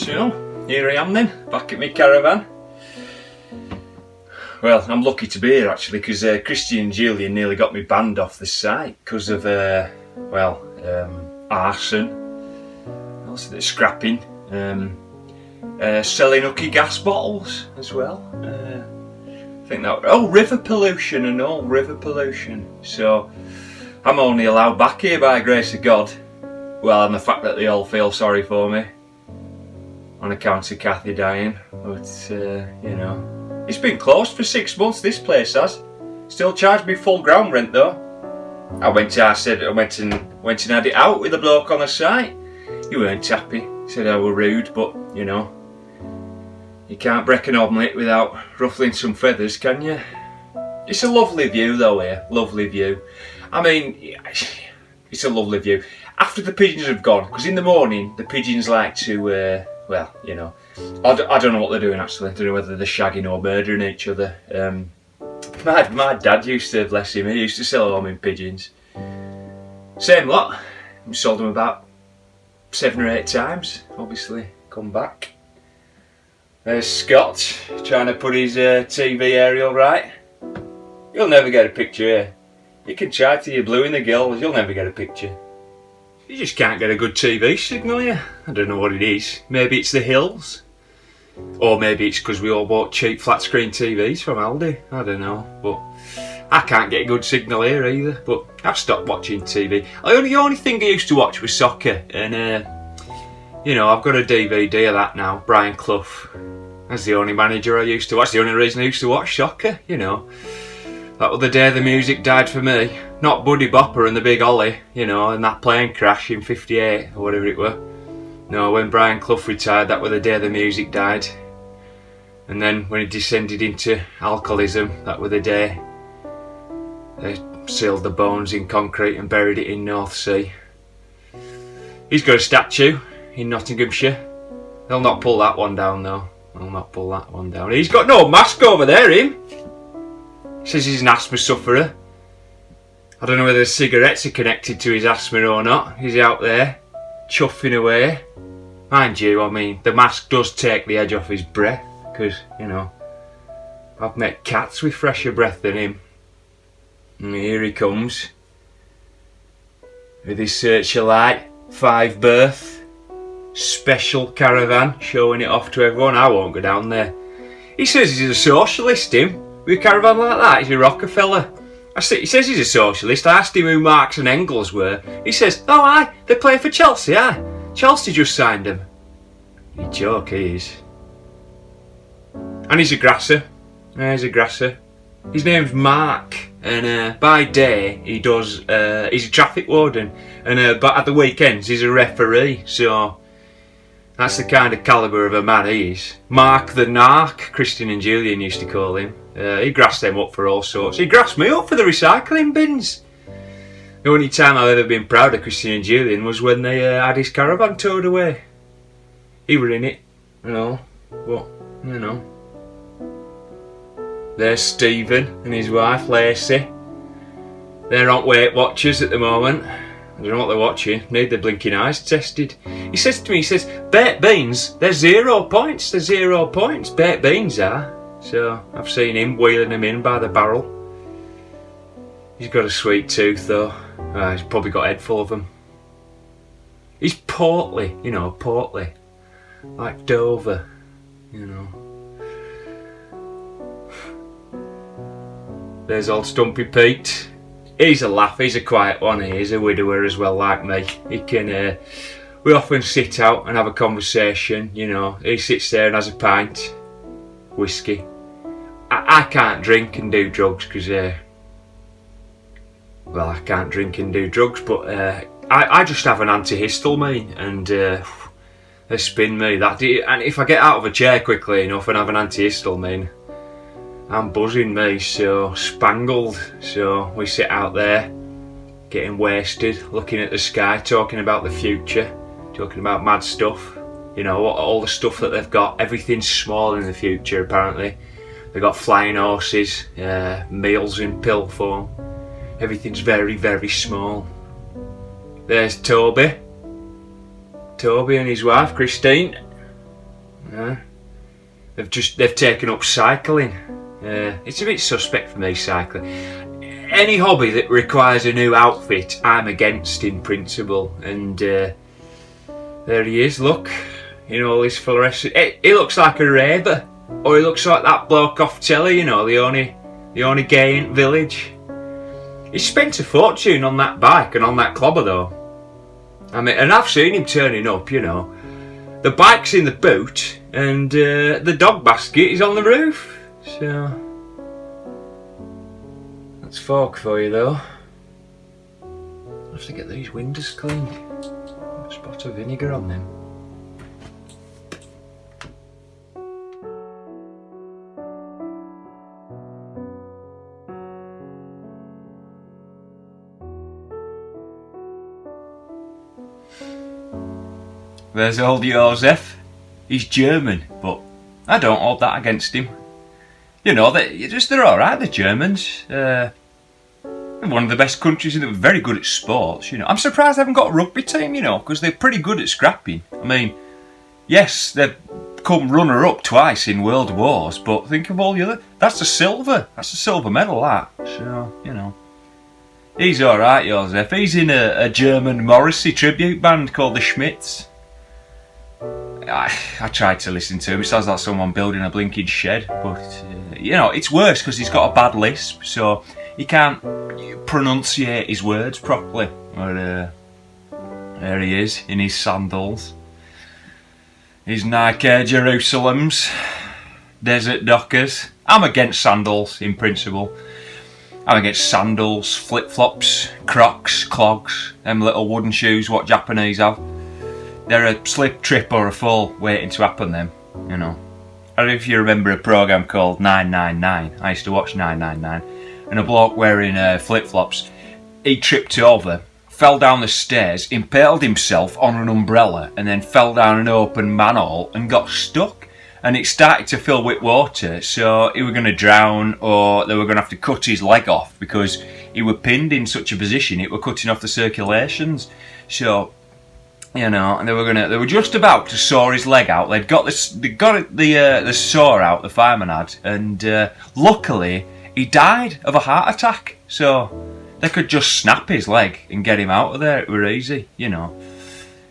So, here I am then, back at my caravan. Well, I'm lucky to be here actually, because Christy and Julian nearly got me banned off the site because of, arson, also scrapping, selling hooky gas bottles as well. I think that, river pollution and all, river pollution. So, I'm only allowed back here by the grace of God. Well, and the fact that they all feel sorry for me on account of Kathy dying. But, you know, it's been closed for 6 months, this place has. Still charged me full ground rent though. I went and had it out with the bloke on the site. He weren't happy, said I were rude, but, you know, you can't break an omelette without ruffling some feathers, can you? It's a lovely view though here, lovely view. I mean, it's a lovely view. After the pigeons have gone, because in the morning the pigeons like to, well, you know, I don't know what they're doing actually. I don't know whether they're shagging or murdering each other. My dad used to, bless him, he used to sell homing pigeons. Same lot. We sold them about 7 or 8 times, obviously, come back. There's Scott, trying to put his TV aerial right. You'll never get a picture here. You can try till you're blue in the gills, you'll never get a picture. You just can't get a good TV signal here. I don't know what it is. Maybe it's the hills. Or maybe it's because we all bought cheap flat screen TVs from Aldi. I don't know. But I can't get a good signal here either. But I've stopped watching TV. The only thing I used to watch was soccer. And, you know, I've got a DVD of that now. Brian Clough. That's the only manager I used to watch. The only reason I used to watch soccer, you know. That was the day the music died for me. Not Buddy Bopper and the Big Ollie, you know, and that plane crash in '58 or whatever it were. No, when Brian Clough retired, that was the day the music died. And then when he descended into alcoholism, that was the day they sealed the bones in concrete and buried it in North Sea. He's got a statue in Nottinghamshire. They'll not pull that one down though. They'll not pull that one down. He's got no mask over there, him. He says he's an asthma sufferer. I don't know whether the cigarettes are connected to his asthma or not. He's out there, chuffing away. Mind you, I mean, the mask does take the edge off his breath, because, you know, I've met cats with fresher breath than him. And here he comes, with his Searchlight 5 berth, special caravan, showing it off to everyone. I won't go down there. He says he's a socialist, him, with a caravan like that. He's a Rockefeller. He says he's a socialist. I asked him who Marx and Engels were. He says, oh aye, they play for Chelsea, aye. Chelsea just signed him. You joke, he is. And he's a grasser. He's a grasser. His name's Mark. And by day, he's a traffic warden. And but at the weekends, he's a referee. So, that's the kind of calibre of a man he is. Mark the Narc, Christian and Julian used to call him. He grassed them up for all sorts. He grassed me up for the recycling bins. The only time I've ever been proud of Christian and Julian was when they had his caravan towed away. He were in it, you know, but, you know. There's Stephen and his wife Lacey. They're on Weight Watchers at the moment. I don't know what they're watching. Need their blinking eyes tested. He says to me, he says, baked beans, they're 0 points. They're 0 points. Baked beans are. So I've seen him wheeling them in by the barrel. He's got a sweet tooth though. He's probably got a head full of them. He's portly, you know, portly. Like Dover, you know. There's old Stumpy Pete. He's a laugh, he's a quiet one. He's a widower as well, like me. He can, we often sit out and have a conversation, you know. He sits there and has a pint. Whiskey. I can't drink and do drugs because, well, I can't drink and do drugs, but I just have an antihistamine and they spin me. And if I get out of a chair quickly enough and have an antihistamine, I'm buzzing me, so spangled. So we sit out there, getting wasted, looking at the sky, talking about the future, talking about mad stuff. You know, all the stuff that they've got, everything's small in the future apparently. They've got flying horses, meals in pill form. Everything's very, very small. There's Toby and his wife Christine. They've taken up cycling. It's a bit suspect for me, cycling. Any hobby that requires a new outfit, I'm against in principle. And there he is, look, in all his fluorescent. He looks like a raver, or he looks like that bloke off telly, you know, the only gay in village. He spent a fortune on that bike and on that clobber though. I mean, and I've seen him turning up, you know. The bike's in the boot and the dog basket is on the roof. So that's folk for you though. I'll have to get these windows cleaned. A spot of vinegar on them. There's old Joseph. He's German, but I don't hold that against him. You know, they're alright, the Germans. They're one of the best countries, and they're very good at sports, you know. I'm surprised they haven't got a rugby team, you know, because they're pretty good at scrapping. I mean, yes, they've come runner-up twice in world wars, but think of all the other... That's a silver medal, that. So, you know. He's alright, Joseph. He's in a German Morrissey tribute band called the Schmitz. I tried to listen to him. It sounds like someone building a blinking shed, but you know, it's worse because he's got a bad lisp, so he can't pronunciate his words properly. But there he is in his sandals, his Nike Air Jerusalems, Desert Dockers. I'm against sandals in principle. I'm against sandals, flip-flops, Crocs, clogs, them little wooden shoes what Japanese have. They're a slip, trip or a fall waiting to happen them, you know. I don't know if you remember a programme called 999. I used to watch 999. And a bloke wearing flip-flops, he tripped over, fell down the stairs, impaled himself on an umbrella and then fell down an open manhole and got stuck. And it started to fill with water, so he was going to drown or they were going to have to cut his leg off because he was pinned in such a position, it were cutting off the circulations. So... you know, and they were just about to saw his leg out. They got the saw out the fireman had, and luckily he died of a heart attack. So they could just snap his leg and get him out of there. It were easy, you know.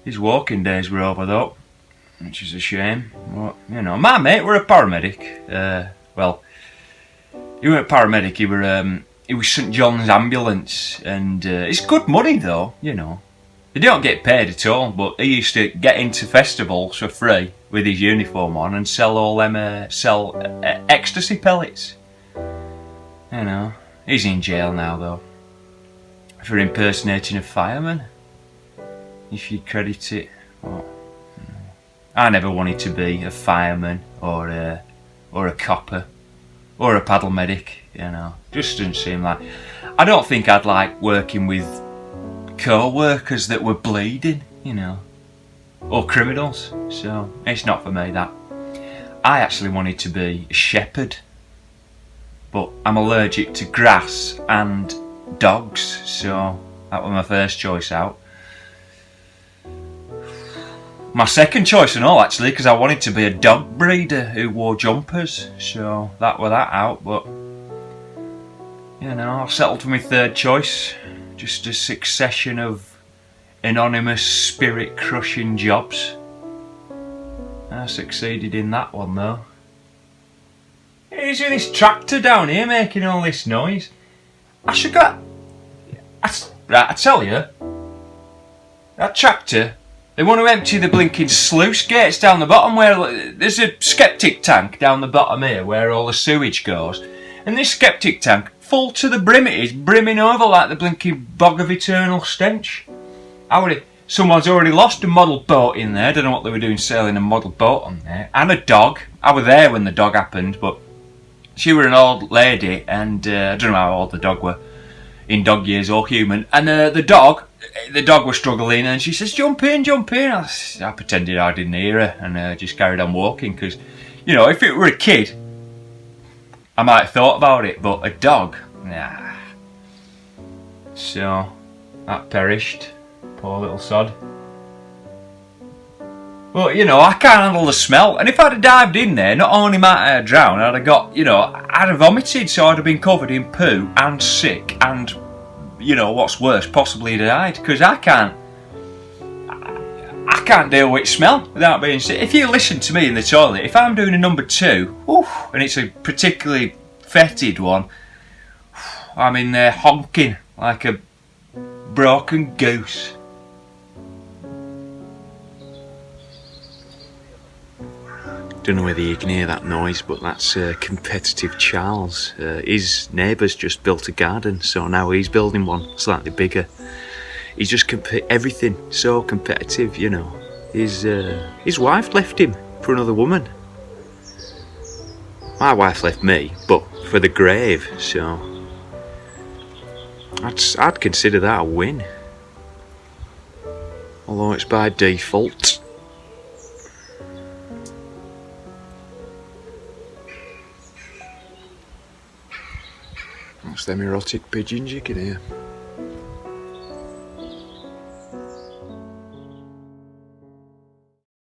His walking days were over though, which is a shame. But, you know, my mate were a paramedic. Well, he weren't a paramedic. He was St John's ambulance, and it's good money though, you know. They don't get paid at all, but he used to get into festivals for free with his uniform on and sell all them ecstasy pellets. You know, he's in jail now though for impersonating a fireman. If you credit it, well, I never wanted to be a fireman or a copper or a paddle medic. You know, just doesn't seem like. I don't think I'd like working with co-workers that were bleeding, you know, or criminals, so it's not for me that. I actually wanted to be a shepherd, but I'm allergic to grass and dogs, so that was my first choice out. My second choice and all actually, because I wanted to be a dog breeder who wore jumpers, so that was that out, but you know, I settled for my third choice. Just a succession of anonymous spirit-crushing jobs. I succeeded in that one though. Who's with this tractor down here making all this noise? I should go... Right, I tell you, that tractor, they want to empty the blinking sluice gates down the bottom where... There's a septic tank down the bottom here where all the sewage goes. And this septic tank, full to the brim it is, brimming over like the blinking bog of eternal stench. Someone's already lost a model boat in there. I don't know what they were doing sailing a model boat on there. And a dog. I was there when the dog happened, but she were an old lady, and I don't know how old the dog were, in dog years or human. And the dog was struggling, and she says, jump in. I pretended I didn't hear her, and just carried on walking, because, you know, if it were a kid, I might have thought about it, but a dog, nah. So, that perished. Poor little sod. But, you know, I can't handle the smell. And if I'd have dived in there, not only might I have drowned, I'd have got, you know, I'd have vomited, so I'd have been covered in poo and sick and, you know, what's worse, possibly died. Because I can't deal with smell without being sick. If you listen to me in the toilet, if I'm doing a number 2, and it's a particularly fetid one, I'm in there honking like a broken goose. Don't know whether you can hear that noise, but that's competitive Charles. His neighbour's just built a garden, so now he's building one slightly bigger. He's just everything so competitive, you know. His wife left him for another woman. My wife left me, but for the grave, so I'd consider that a win. Although it's by default. What's them erotic pigeons you can hear?